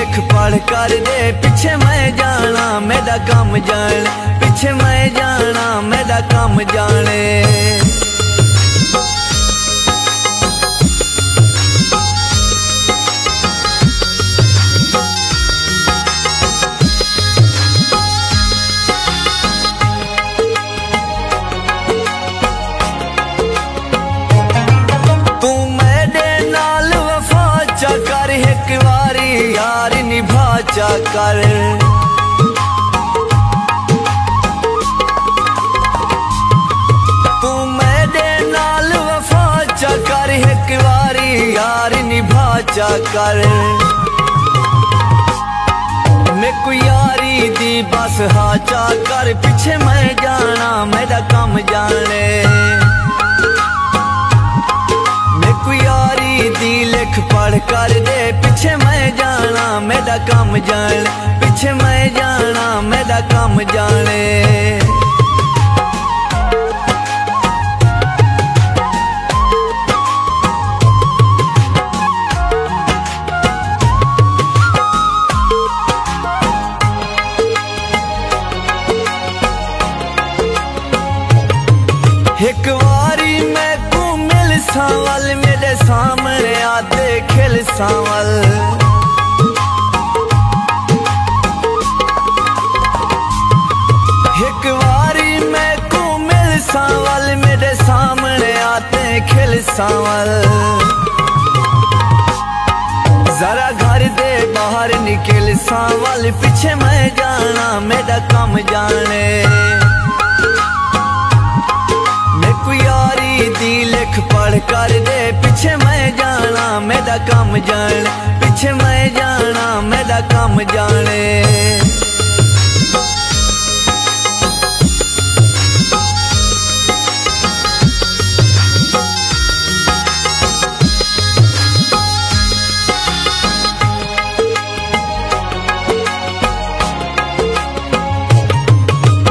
लिख पढ़ कर दे, पिछे मैं जाना मेरा कम जान, पिछे मैं जाना मेरा कम जाने। कर एक बारी यार निभा चा कर, तू मेरे नाल वफा चा कर एक बारी यार निभा चा कर। मैं कोई यारी दी बस हा चा कर, पिछे मैं जाना मेरा कम जाने। दी लिख पढ़ कर दे, पिछे मैं जाना मेरा कम जान, पिछे मैं जाना मेरा कम जाने। एक बारी मैं को मिल सावल, मेरे सामने आते खिल सावल। एक बारी मैं को मिल सावल, मेरे सामने आते खिल सावल। जरा घर दे बाहर निकल सावल, पीछे मैं जाना मेरा कम जाने। यारी दी लिख पढ़ कर दे, पिछे मैं जाना मेरा कम जान, पिछे मैं जाना मेरा कम जाने।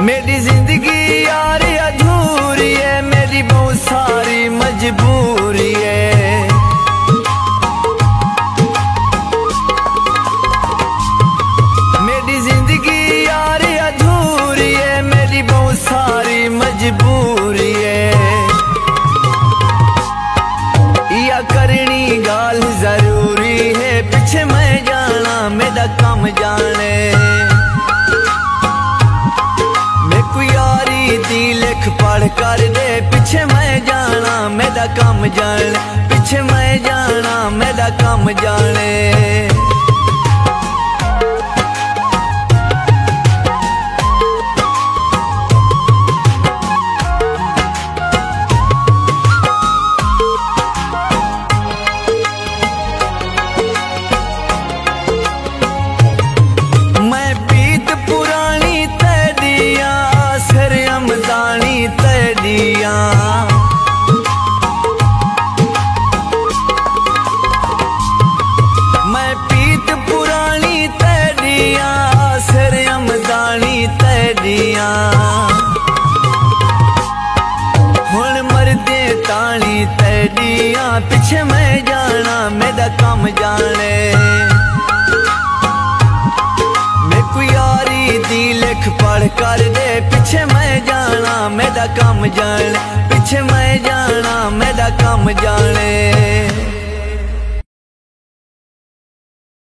मेरी जिंदगी यार अधूरी है, मेरी बहुत सारी मजबूरी है। मेरी जिंदगी यार अधूरी है, मेरी बहुत सारी मजबूरी है। या करनी गाल जरूरी है, पिछे मैं जाना मेरा कम जाने। यारी दी लिख पढ़ कर दे, पिछे मैं जाना मेरा कम जान, पिछे मैं जाना मेरा कम जाने। मैं बीत पुरानी तेरिया तेरिया, मैं पीत पुरानी तेरिया, सिर अमदानी तेरिया। हुण मरदे तानी तेरिया, पिछे मैं जाना मेरा कम जाने। मैं कोई यारी दी लिख पढ़ कर दे, पिछे मैं जाना मेरा कम जान, पिछे मैं जाना मेरा कम जाने।